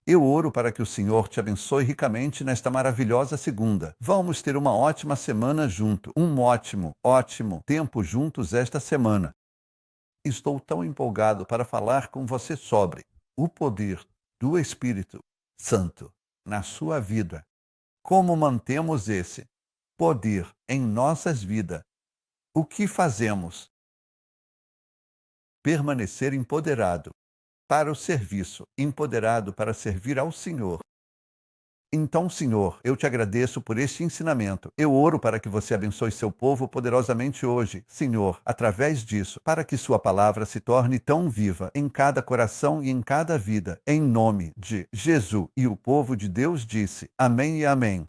Eu oro para que o Senhor te abençoe ricamente nesta maravilhosa segunda. Vamos ter uma ótima semana junto, um ótimo tempo juntos esta semana. Estou tão empolgado para falar com você sobre o poder do Espírito Santo na sua vida. Como mantemos esse poder em nossas vidas? O que fazemos? Permanecer empoderado para o serviço, empoderado para servir ao Senhor. Então, Senhor, eu te agradeço por este ensinamento. Eu oro para que você abençoe seu povo poderosamente hoje, Senhor, através disso, para que sua palavra se torne tão viva em cada coração e em cada vida, em nome de Jesus. E o povo de Deus disse: Amém e amém.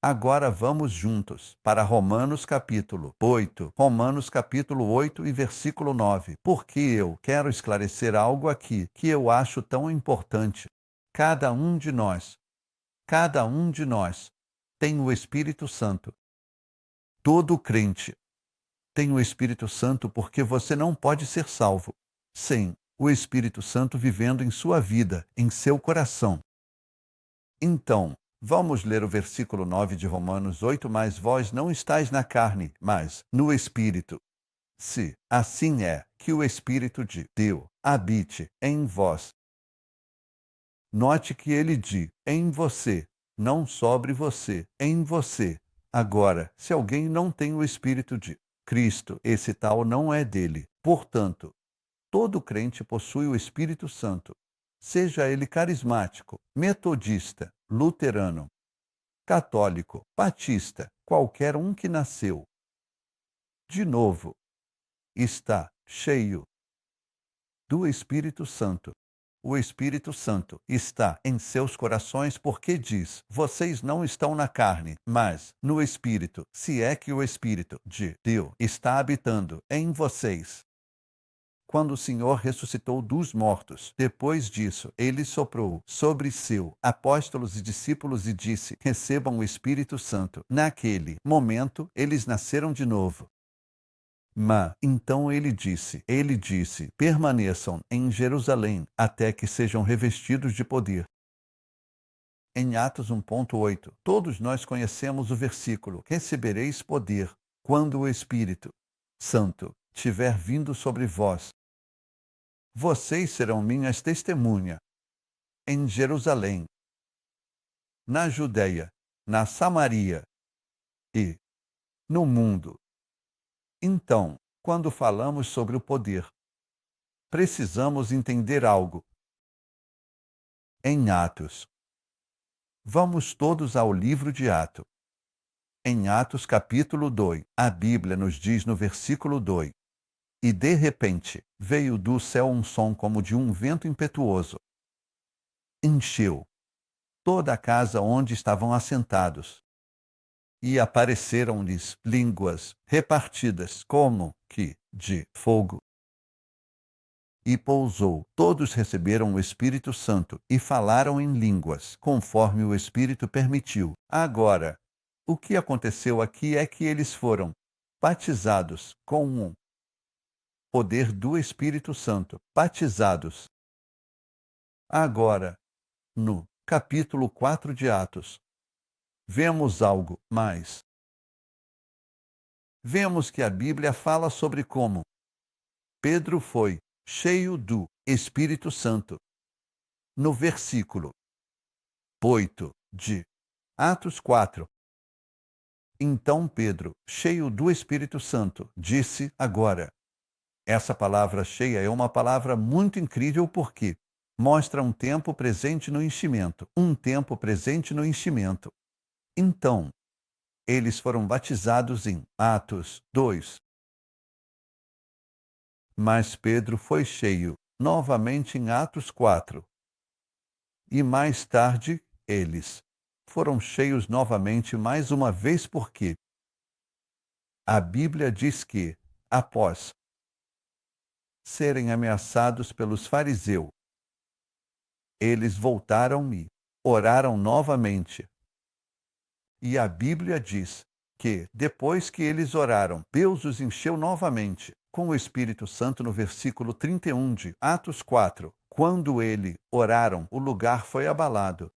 Agora vamos juntos para Romanos capítulo 8. Romanos capítulo 8 e versículo 9. Porque eu quero esclarecer algo aqui que eu acho tão importante. Cada um de nós tem o Espírito Santo. Todo crente tem o Espírito Santo porque você não pode ser salvo sem o Espírito Santo vivendo em sua vida, em seu coração. Então, vamos ler o versículo 9 de Romanos 8, mas vós não estáis na carne, mas no Espírito. Se assim é que o Espírito de Deus habite em vós. Note que ele diz em você, não sobre você, em você. Agora, se alguém não tem o Espírito de Cristo, esse tal não é dele. Portanto, todo crente possui o Espírito Santo, seja ele carismático, metodista, luterano, católico, batista, qualquer um que nasceu de novo, está cheio do Espírito Santo. O Espírito Santo está em seus corações porque diz: vocês não estão na carne, mas no Espírito, se é que o Espírito de Deus está habitando em vocês. Quando o Senhor ressuscitou dos mortos, depois disso, ele soprou sobre seus apóstolos e discípulos e disse: recebam o Espírito Santo. Naquele momento, eles nasceram de novo. Mas, então ele disse, permaneçam em Jerusalém até que sejam revestidos de poder. Em Atos 1:8, todos nós conhecemos o versículo: recebereis poder quando o Espírito Santo tiver vindo sobre vós. Vocês serão minhas testemunhas em Jerusalém, na Judeia, na Samaria e no mundo. Então, quando falamos sobre o poder, precisamos entender algo. Em Atos. Vamos todos ao livro de Atos. Em Atos capítulo 2, a Bíblia nos diz no versículo 2: e de repente veio do céu um som como de um vento impetuoso. Encheu toda a casa onde estavam assentados. E apareceram-lhes línguas repartidas como que de fogo. E pousou. Todos receberam o Espírito Santo e falaram em línguas, conforme o Espírito permitiu. Agora, o que aconteceu aqui é que eles foram batizados com o poder do Espírito Santo. Batizados. Agora, no capítulo 4 de Atos, vemos algo mais. Vemos que a Bíblia fala sobre como Pedro foi cheio do Espírito Santo. No versículo 8 de Atos 4. Então Pedro, cheio do Espírito Santo, disse agora. Essa palavra cheia é uma palavra muito incrível porque mostra um tempo presente no enchimento. Um tempo presente no enchimento. Então, eles foram batizados em Atos 2. Mas Pedro foi cheio novamente em Atos 4. E mais tarde, eles foram cheios novamente mais uma vez porque a Bíblia diz que, após serem ameaçados pelos fariseus, eles voltaram e oraram novamente. E a Bíblia diz que, depois que eles oraram, Deus os encheu novamente com o Espírito Santo no versículo 31 de Atos 4. Quando ele oraram, o lugar foi abalado.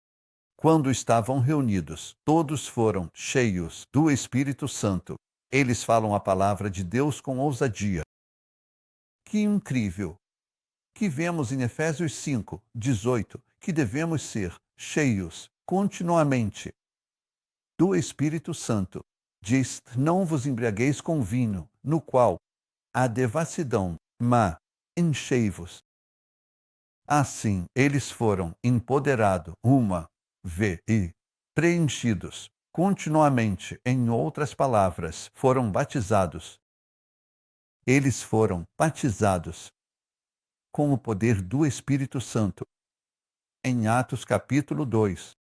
Quando estavam reunidos, todos foram cheios do Espírito Santo. Eles falam a palavra de Deus com ousadia. Que incrível! Que vemos em Efésios 5, 18, que devemos ser cheios continuamente do Espírito Santo. Diz: não vos embriagueis com vinho, no qual há devassidão, mas enchei-vos. Assim, eles foram empoderados, e preenchidos continuamente. Em outras palavras, foram batizados. Eles foram batizados com o poder do Espírito Santo. Em Atos capítulo 2.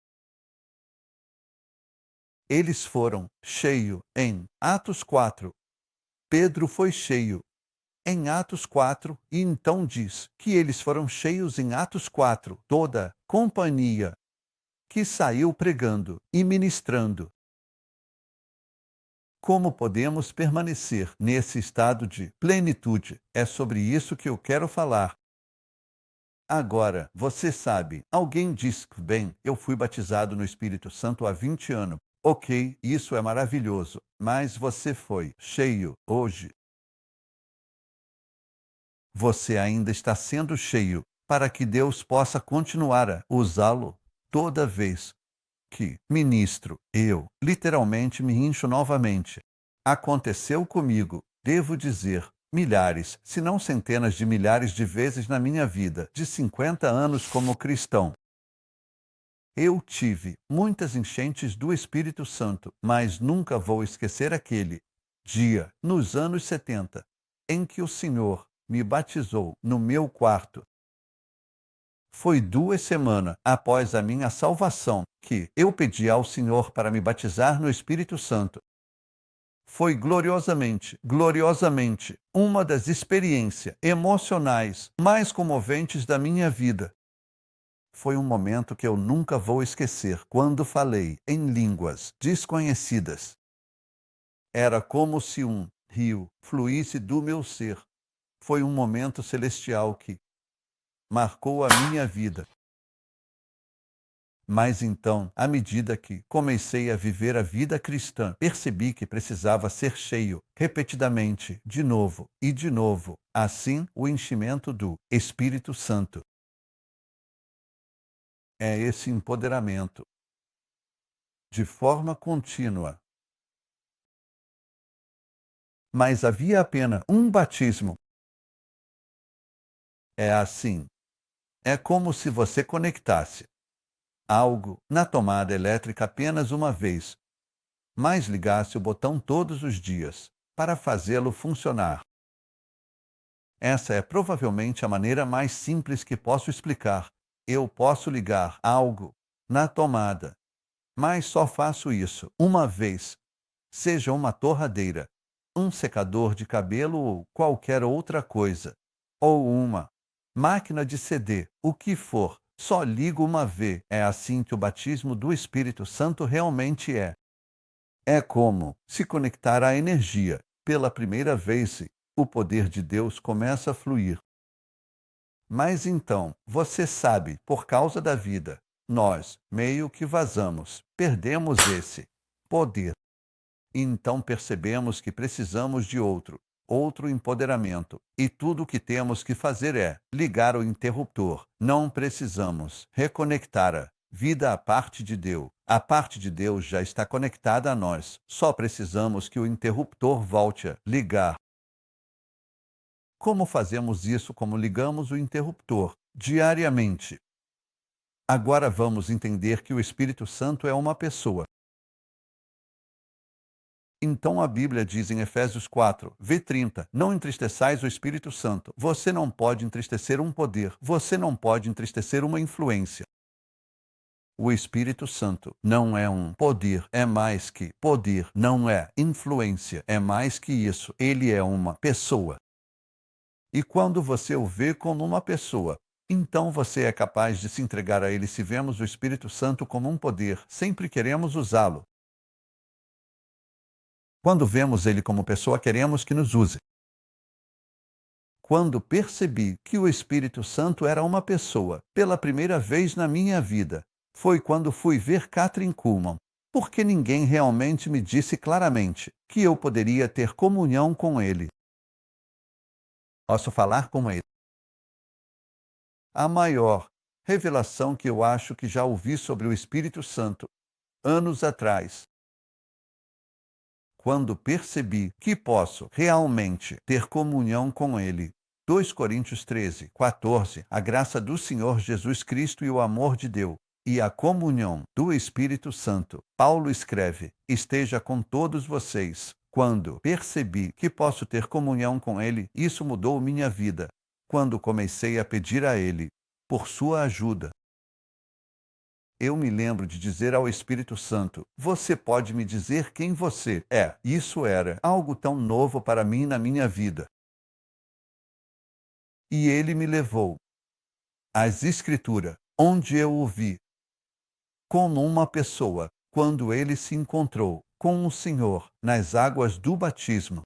Eles foram cheios em Atos 4. Pedro foi cheio em Atos 4, e então diz que eles foram cheios em Atos 4, toda a companhia que saiu pregando e ministrando. Como podemos permanecer nesse estado de plenitude? É sobre isso que eu quero falar. Agora, você sabe, alguém diz que, bem, eu fui batizado no Espírito Santo há 20 anos. Ok, isso é maravilhoso, mas você foi cheio hoje. Você ainda está sendo cheio para que Deus possa continuar a usá-lo toda vez que ministro, eu literalmente me incho novamente. Aconteceu comigo, devo dizer, milhares, se não centenas de milhares de vezes na minha vida, de 50 anos como cristão. Eu tive muitas enchentes do Espírito Santo, mas nunca vou esquecer aquele dia, nos anos 70, em que o Senhor me batizou no meu quarto. Foi 2 semanas após a minha salvação que eu pedi ao Senhor para me batizar no Espírito Santo. Foi gloriosamente, uma das experiências emocionais mais comoventes da minha vida. Foi um momento que eu nunca vou esquecer, quando falei em línguas desconhecidas. Era como se um rio fluísse do meu ser. Foi um momento celestial que marcou a minha vida. Mas então, à medida que comecei a viver a vida cristã, percebi que precisava ser cheio, repetidamente, de novo e de novo. Assim, o enchimento do Espírito Santo. É esse empoderamento, de forma contínua. Mas havia apenas um batismo. É assim. É como se você conectasse algo na tomada elétrica apenas uma vez, mas ligasse o botão todos os dias para fazê-lo funcionar. Essa é provavelmente a maneira mais simples que posso explicar. Eu posso ligar algo na tomada, mas só faço isso uma vez, seja uma torradeira, um secador de cabelo ou qualquer outra coisa, ou uma máquina de CD, o que for. Só ligo uma vez. É assim que o batismo do Espírito Santo realmente é. É como se conectar à energia. Pela primeira vez, o poder de Deus começa a fluir. Mas então, você sabe, por causa da vida, nós meio que vazamos, perdemos esse poder. Então percebemos que precisamos de outro empoderamento. E tudo o que temos que fazer é ligar o interruptor. Não precisamos reconectar a vida à parte de Deus. A parte de Deus já está conectada a nós. Só precisamos que o interruptor volte a ligar. Como fazemos isso? Como ligamos o interruptor? Diariamente. Agora vamos entender que o Espírito Santo é uma pessoa. Então a Bíblia diz em Efésios 4, v30, não entristeçais o Espírito Santo. Você não pode entristecer um poder, você não pode entristecer uma influência. O Espírito Santo não é um poder, é mais que poder, não é influência, é mais que isso. Ele é uma pessoa. E quando você o vê como uma pessoa, então você é capaz de se entregar a ele. Se vemos o Espírito Santo como um poder, sempre queremos usá-lo. Quando vemos ele como pessoa, queremos que nos use. Quando percebi que o Espírito Santo era uma pessoa, pela primeira vez na minha vida, foi quando fui ver Kathryn Kuhlman, porque ninguém realmente me disse claramente que eu poderia ter comunhão com ele. Posso falar com ele. A maior revelação que eu acho que já ouvi sobre o Espírito Santo, anos atrás, quando percebi que posso realmente ter comunhão com ele. 2 Coríntios 13, 14. A graça do Senhor Jesus Cristo e o amor de Deus e a comunhão do Espírito Santo. Paulo escreve: esteja com todos vocês. Quando percebi que posso ter comunhão com ele, isso mudou minha vida. Quando comecei a pedir a ele por sua ajuda, eu me lembro de dizer ao Espírito Santo: você pode me dizer quem você é? Isso era algo tão novo para mim na minha vida. E ele me levou às Escrituras, onde eu o vi como uma pessoa, quando ele se encontrou com o Senhor nas águas do batismo.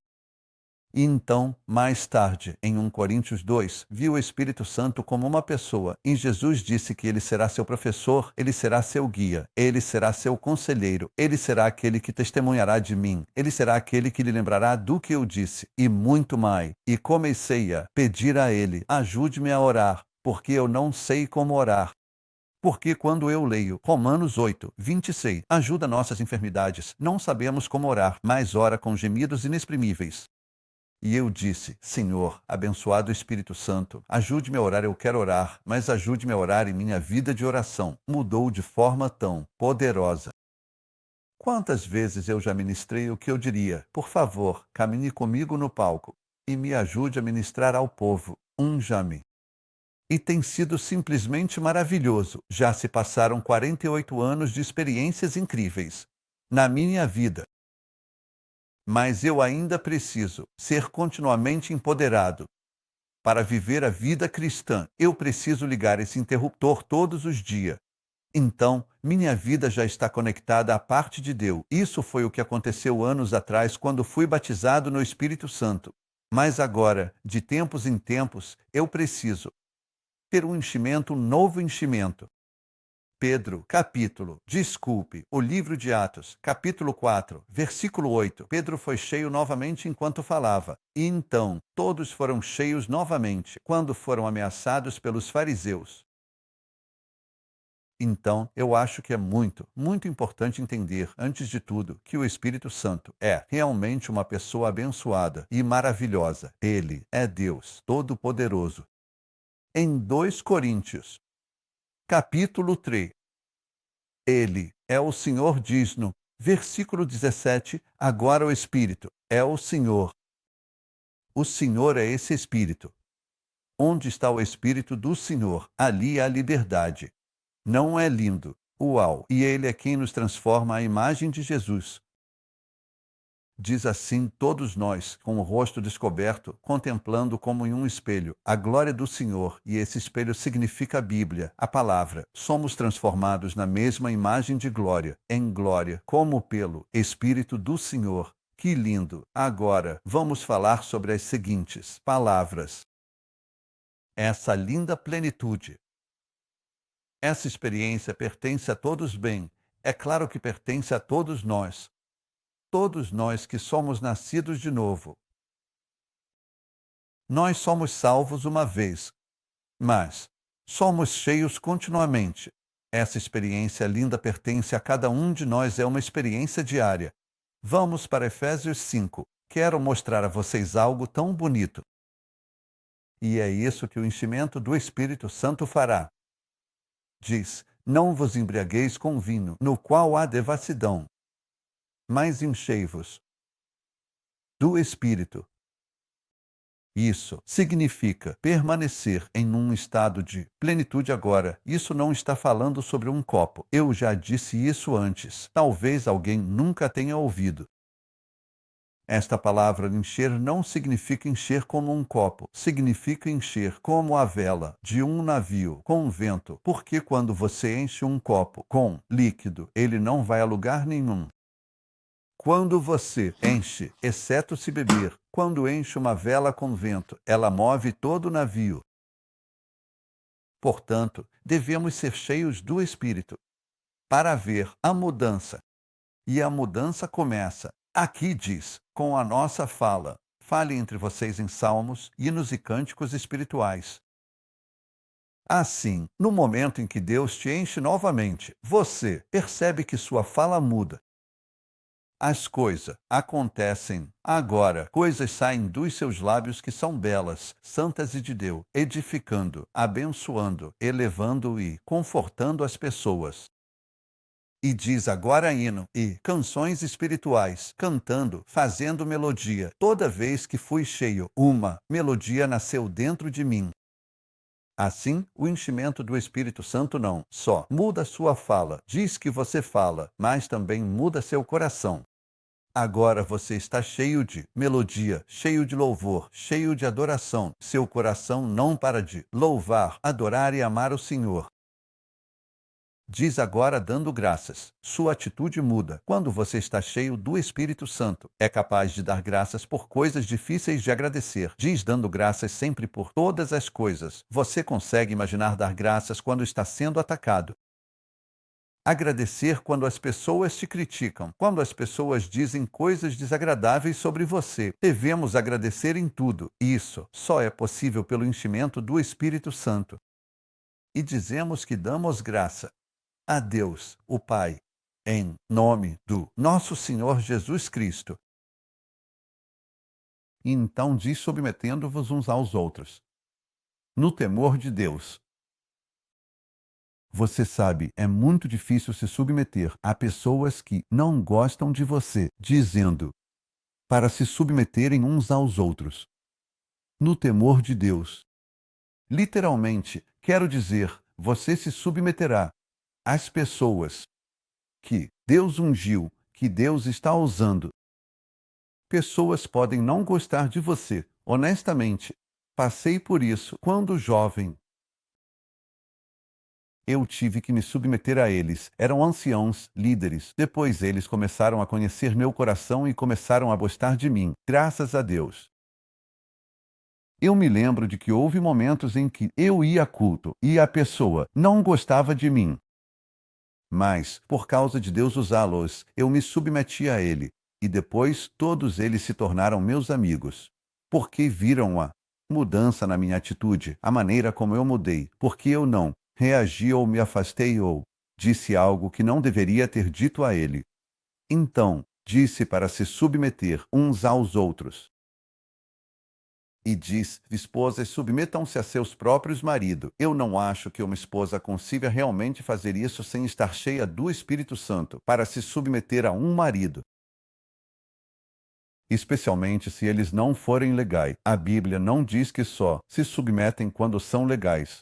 E então, mais tarde, em 1 Coríntios 2, viu o Espírito Santo como uma pessoa. E Jesus disse que ele será seu professor, ele será seu guia, ele será seu conselheiro, ele será aquele que testemunhará de mim, ele será aquele que lhe lembrará do que eu disse, e muito mais. E comecei a pedir a ele: ajude-me a orar, porque eu não sei como orar. Porque quando eu leio Romanos 8, 26, ajuda nossas enfermidades, não sabemos como orar, mas ora com gemidos inexprimíveis. E eu disse: Senhor, abençoado Espírito Santo, ajude-me a orar, eu quero orar, mas ajude-me a orar, e minha vida de oração mudou de forma tão poderosa. Quantas vezes eu já ministrei o que eu diria: por favor, caminhe comigo no palco e me ajude a ministrar ao povo, unja-me. E tem sido simplesmente maravilhoso. Já se passaram 48 anos de experiências incríveis na minha vida. Mas eu ainda preciso ser continuamente empoderado. Para viver a vida cristã, eu preciso ligar esse interruptor todos os dias. Então, minha vida já está conectada à parte de Deus. Isso foi o que aconteceu anos atrás, quando fui batizado no Espírito Santo. Mas agora, de tempos em tempos, eu preciso ter um enchimento, um novo enchimento. O livro de Atos, capítulo 4, versículo 8. Pedro foi cheio novamente enquanto falava. E então, todos foram cheios novamente, quando foram ameaçados pelos fariseus. Então, eu acho que é muito, muito importante entender, antes de tudo, que o Espírito Santo é realmente uma pessoa abençoada e maravilhosa. Ele é Deus Todo-Poderoso. Em 2 Coríntios, capítulo 3, ele é o Senhor, diz no versículo 17, agora o Espírito é o Senhor. O Senhor é esse Espírito. Onde está o Espírito do Senhor? Ali há liberdade. Não é lindo? Uau! E ele é quem nos transforma à imagem de Jesus. Diz assim: todos nós, com o rosto descoberto, contemplando como em um espelho a glória do Senhor, e esse espelho significa a Bíblia, a palavra, somos transformados na mesma imagem de glória, em glória, como pelo Espírito do Senhor. Que lindo! Agora, vamos falar sobre as seguintes palavras. Essa linda plenitude. Essa experiência pertence a todos bem. É claro que pertence a todos nós. Todos nós que somos nascidos de novo. Nós somos salvos uma vez, mas somos cheios continuamente. Essa experiência linda pertence a cada um de nós, é uma experiência diária. Vamos para Efésios 5. Quero mostrar a vocês algo tão bonito. E é isso que o enchimento do Espírito Santo fará. Diz: não vos embriagueis com vinho, no qual há devassidão, mas enchei-vos do Espírito. Isso significa permanecer em um estado de plenitude agora. Isso não está falando sobre um copo. Eu já disse isso antes. Talvez alguém nunca tenha ouvido. Esta palavra encher não significa encher como um copo. Significa encher como a vela de um navio com vento. Porque quando você enche um copo com líquido, ele não vai a lugar nenhum. Quando você enche, exceto se beber, quando enche uma vela com vento, ela move todo o navio. Portanto, devemos ser cheios do Espírito para ver a mudança. E a mudança começa, aqui diz, com a nossa fala. Fale entre vocês em salmos, hinos e cânticos espirituais. Assim, no momento em que Deus te enche novamente, você percebe que sua fala muda. As coisas acontecem agora. Coisas saem dos seus lábios que são belas, santas e de Deus, edificando, abençoando, elevando e confortando as pessoas. E diz agora hino e canções espirituais, cantando, fazendo melodia. Toda vez que fui cheio, uma melodia nasceu dentro de mim. Assim, o enchimento do Espírito Santo não só muda sua fala, diz que você fala, mas também muda seu coração. Agora você está cheio de melodia, cheio de louvor, cheio de adoração. Seu coração não para de louvar, adorar e amar o Senhor. Diz agora dando graças. Sua atitude muda. Quando você está cheio do Espírito Santo, é capaz de dar graças por coisas difíceis de agradecer. Diz dando graças sempre por todas as coisas. Você consegue imaginar dar graças quando está sendo atacado. Agradecer quando as pessoas te criticam, quando as pessoas dizem coisas desagradáveis sobre você. Devemos agradecer em tudo. Isso só é possível pelo enchimento do Espírito Santo. E dizemos que damos graça a Deus, o Pai, em nome do nosso Senhor Jesus Cristo. E então diz submetendo-vos uns aos outros, no temor de Deus. Você sabe, é muito difícil se submeter a pessoas que não gostam de você, dizendo, para se submeterem uns aos outros, no temor de Deus. Literalmente, quero dizer, você se submeterá às pessoas que Deus ungiu, que Deus está usando. Pessoas podem não gostar de você, honestamente. Passei por isso quando jovem. Eu tive que me submeter a eles. Eram anciãos, líderes. Depois eles começaram a conhecer meu coração e começaram a gostar de mim. Graças a Deus. Eu me lembro de que houve momentos em que eu ia a culto e a pessoa não gostava de mim. Mas, por causa de Deus usá-los, eu me submeti a ele. E depois todos eles se tornaram meus amigos. Porque viram a mudança na minha atitude, a maneira como eu mudei. Porque eu não reagi ou me afastei ou disse algo que não deveria ter dito a ele. Então, disse para se submeter uns aos outros. E diz, esposas, submetam-se a seus próprios maridos. Eu não acho que uma esposa consiga realmente fazer isso sem estar cheia do Espírito Santo, para se submeter a um marido. Especialmente se eles não forem legais. A Bíblia não diz que só se submetem quando são legais.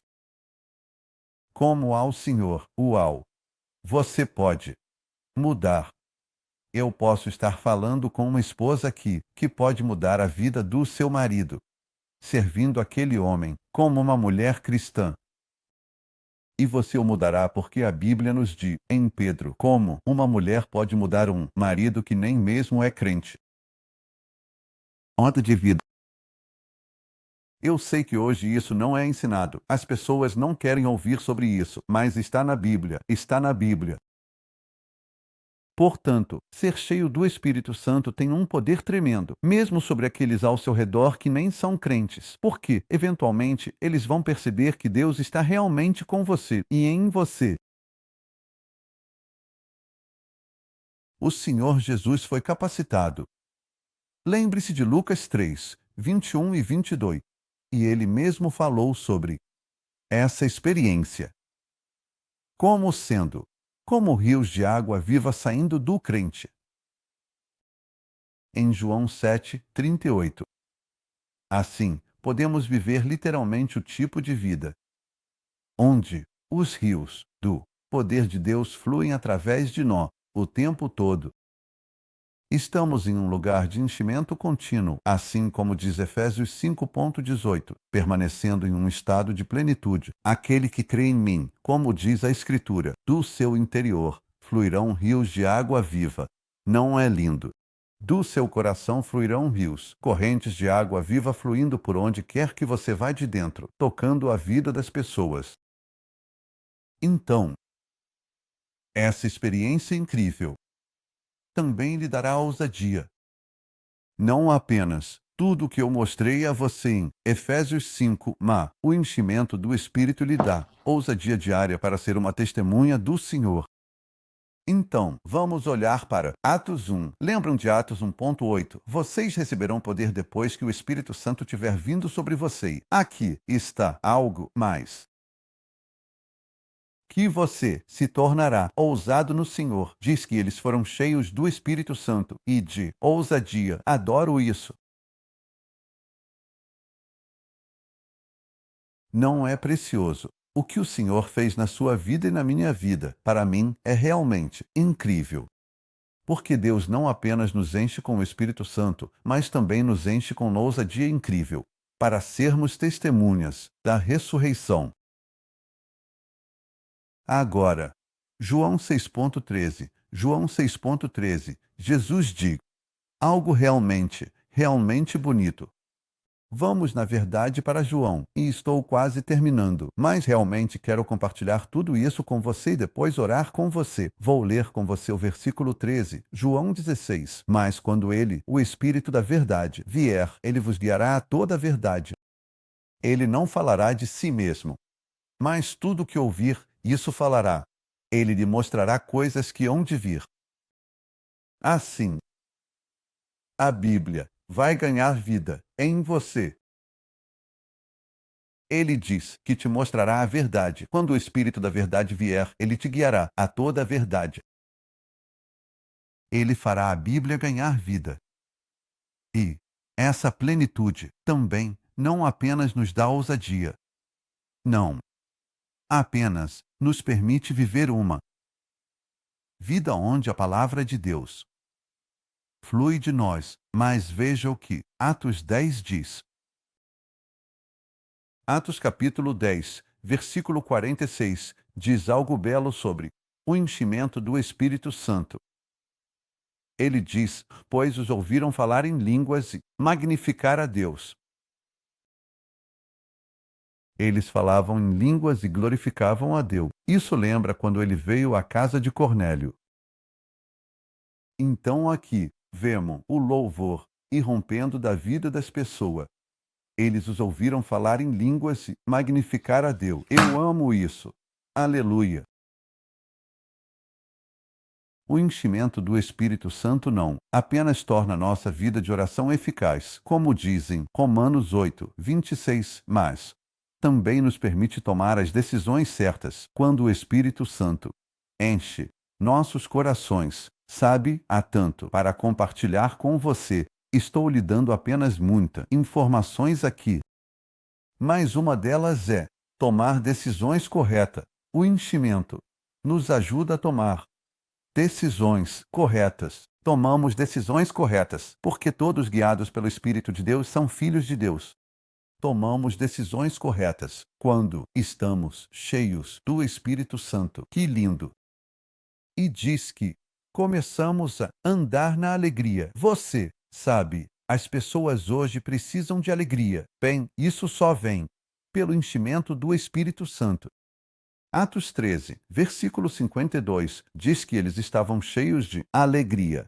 Como ao Senhor, você pode mudar. Eu posso estar falando com uma esposa aqui, que pode mudar a vida do seu marido, servindo aquele homem como uma mulher cristã. E você o mudará porque a Bíblia nos diz, em Pedro, como uma mulher pode mudar um marido que nem mesmo é crente. Modo de vida. Eu sei que hoje isso não é ensinado. As pessoas não querem ouvir sobre isso, mas está na Bíblia. Está na Bíblia. Portanto, ser cheio do Espírito Santo tem um poder tremendo, mesmo sobre aqueles ao seu redor que nem são crentes, porque, eventualmente, eles vão perceber que Deus está realmente com você e em você. O Senhor Jesus foi capacitado. Lembre-se de Lucas 3, 21 e 22. E ele mesmo falou sobre essa experiência. Como sendo como rios de água viva saindo do crente. Em João 7, 38. Assim, podemos viver literalmente o tipo de vida onde os rios do poder de Deus fluem através de nós o tempo todo. Estamos em um lugar de enchimento contínuo, assim como diz Efésios 5,18, permanecendo em um estado de plenitude. Aquele que crê em mim, como diz a Escritura, do seu interior fluirão rios de água viva. Não é lindo? Do seu coração fluirão rios, correntes de água viva fluindo por onde quer que você vá de dentro, tocando a vida das pessoas. Então, essa experiência incrível também lhe dará ousadia. Não apenas tudo o que eu mostrei a você em Efésios 5, mas o enchimento do Espírito lhe dá ousadia diária para ser uma testemunha do Senhor. Então, vamos olhar para Atos 1. Lembram de Atos 1.8? Vocês receberão poder depois que o Espírito Santo tiver vindo sobre você. Aqui está algo mais. Que você se tornará ousado no Senhor. Diz que eles foram cheios do Espírito Santo e de ousadia. Adoro isso. Não é precioso? O que o Senhor fez na sua vida e na minha vida, para mim, é realmente incrível. Porque Deus não apenas nos enche com o Espírito Santo, mas também nos enche com ousadia incrível, para sermos testemunhas da ressurreição. Agora, João 6.13. João 6.13. Jesus diz algo realmente bonito. Vamos, na verdade, para João, e estou quase terminando, mas realmente quero compartilhar tudo isso com você e depois orar com você. Vou ler com você o versículo 13, João 16. Mas quando ele, o Espírito da verdade, vier, ele vos guiará a toda a verdade. Ele não falará de si mesmo, mas tudo o que ouvir, isso falará. Ele lhe mostrará coisas que hão de vir. Assim, a Bíblia vai ganhar vida em você. Ele diz que te mostrará a verdade. Quando o Espírito da verdade vier, ele te guiará a toda a verdade. Ele fará a Bíblia ganhar vida. E essa plenitude também não apenas nos dá ousadia. Não. Apenas nos permite viver uma vida onde a palavra de Deus flui de nós. Mas veja o que Atos 10 diz. Atos capítulo 10, versículo 46, diz algo belo sobre o enchimento do Espírito Santo. Ele diz, pois os ouviram falar em línguas e magnificar a Deus. Eles falavam em línguas e glorificavam a Deus. Isso lembra quando ele veio à casa de Cornélio. Então aqui vemos o louvor irrompendo da vida das pessoas. Eles os ouviram falar em línguas e magnificar a Deus. Eu amo isso. Aleluia. O enchimento do Espírito Santo não apenas torna nossa vida de oração eficaz, como dizem Romanos 8, 26, mas também nos permite tomar as decisões certas quando o Espírito Santo enche nossos corações. Sabe, há tanto para compartilhar com você. Estou lhe dando apenas muitas informações aqui, mas uma delas é tomar decisões corretas. O enchimento nos ajuda a tomar decisões corretas. Tomamos decisões corretas, porque todos guiados pelo Espírito de Deus são filhos de Deus. Tomamos decisões corretas quando estamos cheios do Espírito Santo. Que lindo! E diz que começamos a andar na alegria. Você sabe, as pessoas hoje precisam de alegria. Bem, isso só vem pelo enchimento do Espírito Santo. Atos 13, versículo 52, diz que eles estavam cheios de alegria.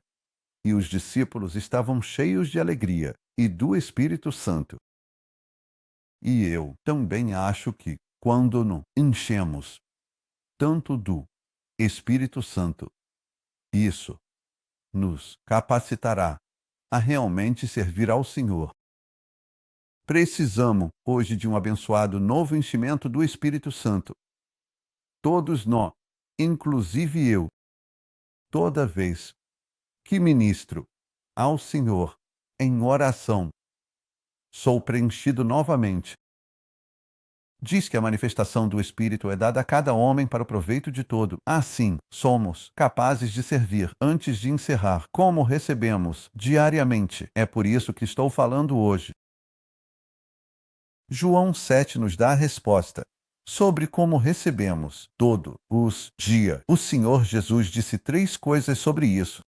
E os discípulos estavam cheios de alegria e do Espírito Santo. E eu também acho que, quando nos enchemos tanto do Espírito Santo, isso nos capacitará a realmente servir ao Senhor. Precisamos hoje de um abençoado novo enchimento do Espírito Santo. Todos nós, inclusive eu, toda vez que ministro ao Senhor em oração, sou preenchido novamente. Diz que a manifestação do Espírito é dada a cada homem para o proveito de todo. Assim, somos capazes de servir antes de encerrar, como recebemos diariamente. É por isso que estou falando hoje. João 7 nos dá a resposta sobre como recebemos todo os dias. O Senhor Jesus disse 3 coisas sobre isso.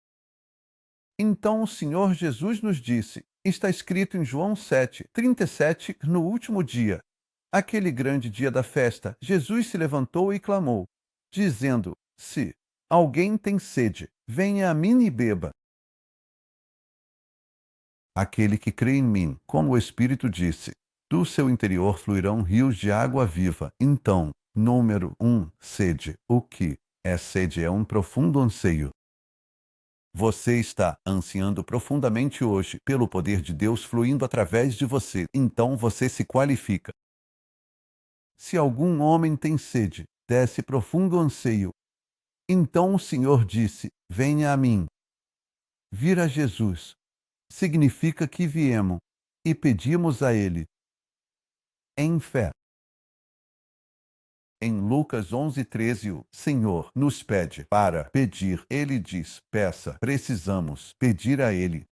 Então o Senhor Jesus nos disse, está escrito em João 7:37, no último dia, aquele grande dia da festa, Jesus se levantou e clamou, dizendo: Se alguém tem sede, venha a mim e beba. Aquele que crê em mim, como o Espírito disse, do seu interior fluirão rios de água viva. Então, número 1, sede. O que é sede? É um profundo anseio. Você está ansiando profundamente hoje pelo poder de Deus fluindo através de você. Então você se qualifica. Se algum homem tem sede, desse profundo anseio. Então o Senhor disse: Venha a mim. Vir a Jesus significa que viemos e pedimos a Ele em fé. Em Lucas 11:13, o Senhor nos pede para pedir. Ele diz: peça, precisamos pedir a Ele.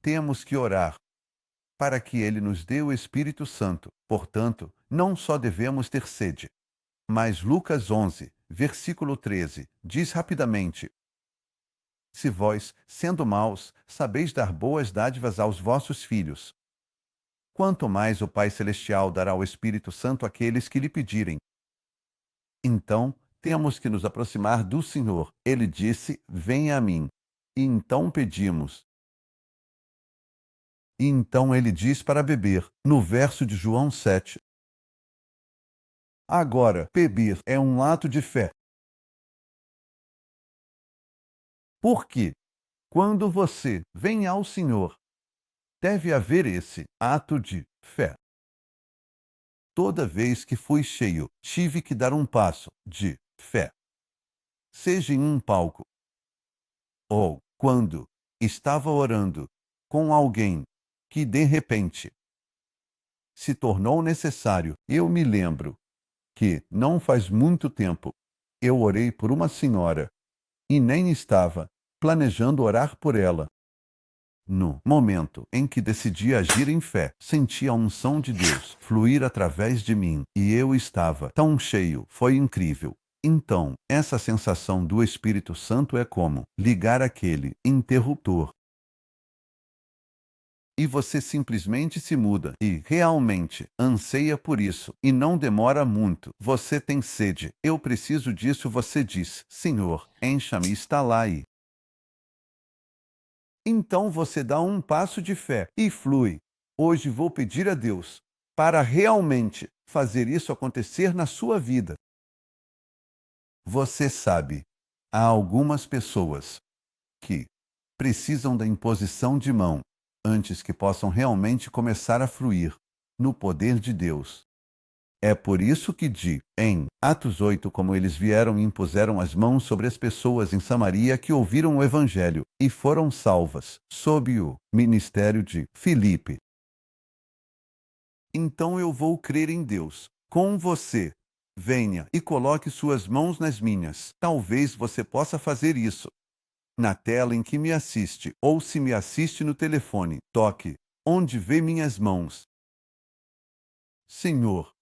Temos que orar para que Ele nos dê o Espírito Santo. Portanto, não só devemos ter sede, mas Lucas 11, versículo 13, diz rapidamente: Se vós, sendo maus, sabeis dar boas dádivas aos vossos filhos, quanto mais o Pai Celestial dará o Espírito Santo àqueles que lhe pedirem. Então, temos que nos aproximar do Senhor. Ele disse: Venha a mim. E então pedimos. E então ele diz para beber, no verso de João 7. Agora, beber é um ato de fé. Porque, quando você vem ao Senhor, deve haver esse ato de fé. Toda vez que fui cheio, tive que dar um passo de fé. Seja em um palco, ou quando estava orando com alguém que de repente se tornou necessário. Eu me lembro que, não faz muito tempo, eu orei por uma senhora e nem estava planejando orar por ela. No momento em que decidi agir em fé, senti a unção de Deus fluir através de mim e eu estava tão cheio, foi incrível. Então, essa sensação do Espírito Santo é como ligar aquele interruptor. E você simplesmente se muda e realmente anseia por isso e não demora muito. Você tem sede, eu preciso disso. Você diz: Senhor, encha-me, está lá e então você dá um passo de fé e flui. Hoje vou pedir a Deus para realmente fazer isso acontecer na sua vida. Você sabe, há algumas pessoas que precisam da imposição de mão antes que possam realmente começar a fluir no poder de Deus. É por isso que em Atos 8, como eles vieram e impuseram as mãos sobre as pessoas em Samaria que ouviram o Evangelho e foram salvas, sob o ministério de Filipe. Então eu vou crer em Deus, com você. Venha e coloque suas mãos nas minhas. Talvez você possa fazer isso na tela em que me assiste, ou se me assiste no telefone, toque onde vê minhas mãos. Senhor,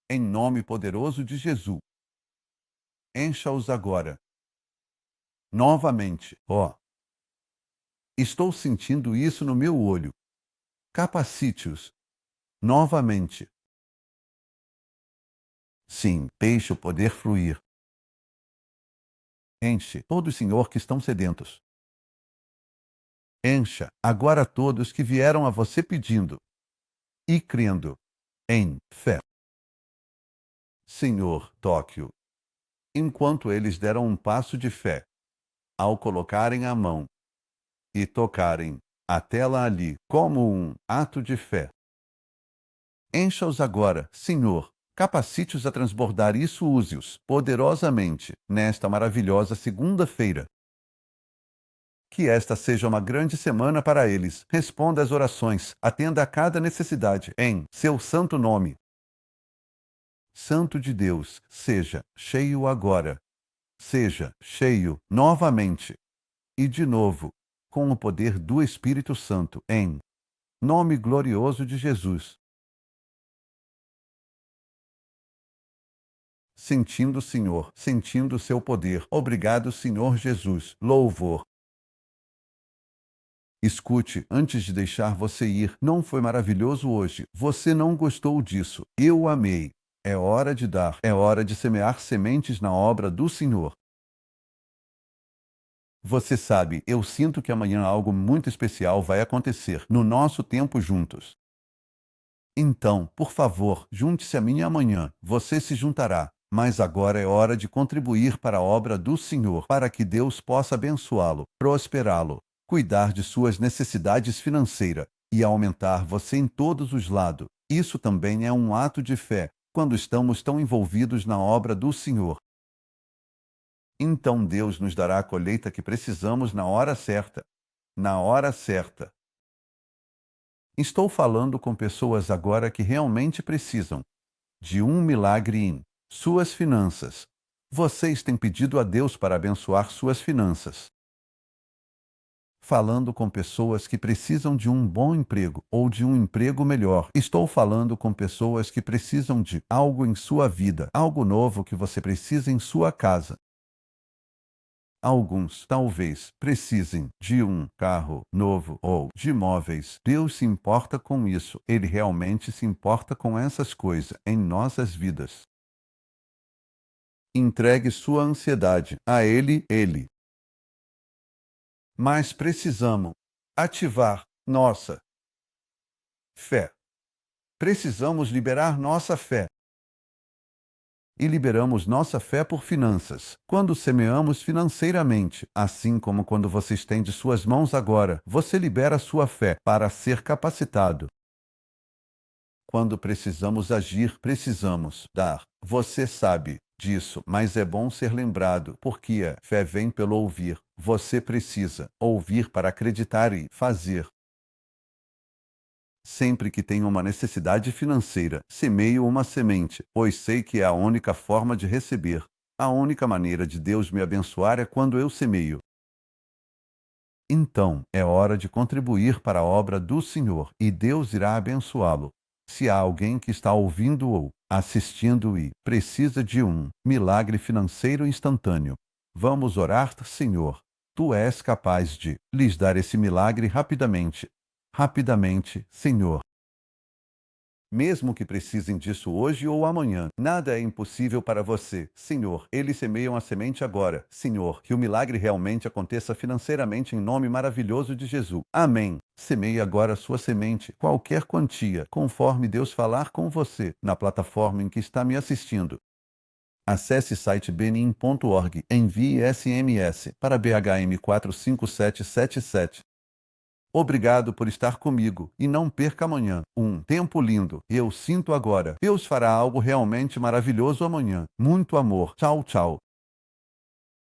em nome poderoso de Jesus, encha-os agora. Novamente, estou sentindo isso no meu olho. Capacite-os. Novamente. Sim, deixe o poder fluir. Enche todos, Senhor, que estão sedentos. Encha agora todos que vieram a você pedindo e crendo em fé. Senhor, toque-o. Enquanto eles deram um passo de fé, ao colocarem a mão e tocarem a tela ali como um ato de fé. Encha-os agora, Senhor, capacite-os a transbordar isso, use-os poderosamente nesta maravilhosa segunda-feira. Que esta seja uma grande semana para eles. Responda às orações, atenda a cada necessidade, em seu santo nome. Santo de Deus, seja cheio agora. Seja cheio novamente. E de novo, com o poder do Espírito Santo, em nome glorioso de Jesus. Sentindo o Senhor, sentindo o seu poder. Obrigado, Senhor Jesus. Louvor. Escute, antes de deixar você ir, não foi maravilhoso hoje? Você não gostou disso. Eu amei. É hora de dar, é hora de semear sementes na obra do Senhor. Você sabe, eu sinto que amanhã algo muito especial vai acontecer no nosso tempo juntos. Então, por favor, junte-se a mim amanhã. Você se juntará. Mas agora é hora de contribuir para a obra do Senhor, para que Deus possa abençoá-lo, prosperá-lo, cuidar de suas necessidades financeiras e aumentar você em todos os lados. Isso também é um ato de fé, quando estamos tão envolvidos na obra do Senhor. Então Deus nos dará a colheita que precisamos na hora certa. Na hora certa. Estou falando com pessoas agora que realmente precisam de um milagre em suas finanças. Vocês têm pedido a Deus para abençoar suas finanças. Falando com pessoas que precisam de um bom emprego ou de um emprego melhor. Estou falando com pessoas que precisam de algo em sua vida, algo novo que você precisa em sua casa. Alguns, talvez, precisem de um carro novo ou de móveis. Deus se importa com isso. Ele realmente se importa com essas coisas em nossas vidas. Entregue sua ansiedade a Ele. Mas precisamos ativar nossa fé. Precisamos liberar nossa fé. E liberamos nossa fé por finanças. Quando semeamos financeiramente, assim como quando você estende suas mãos agora, você libera sua fé para ser capacitado. Quando precisamos agir, precisamos dar. Você sabe disso, mas é bom ser lembrado, porque a fé vem pelo ouvir. Você precisa ouvir para acreditar e fazer. Sempre que tenho uma necessidade financeira, semeio uma semente, pois sei que é a única forma de receber. A única maneira de Deus me abençoar é quando eu semeio. Então, é hora de contribuir para a obra do Senhor, e Deus irá abençoá-lo. Se há alguém que está ouvindo ou assistindo e precisa de um milagre financeiro instantâneo, vamos orar, Senhor. Tu és capaz de lhes dar esse milagre rapidamente. Rapidamente, Senhor. Mesmo que precisem disso hoje ou amanhã, nada é impossível para você. Senhor, eles semeiam a semente agora. Senhor, que o milagre realmente aconteça financeiramente em nome maravilhoso de Jesus. Amém. Semeie agora a sua semente, qualquer quantia, conforme Deus falar com você, na plataforma em que está me assistindo. Acesse o site benin.org, envie SMS para BHM 45777. Obrigado por estar comigo e não perca amanhã. Um tempo lindo. Eu sinto agora. Deus fará algo realmente maravilhoso amanhã. Muito amor. Tchau, tchau.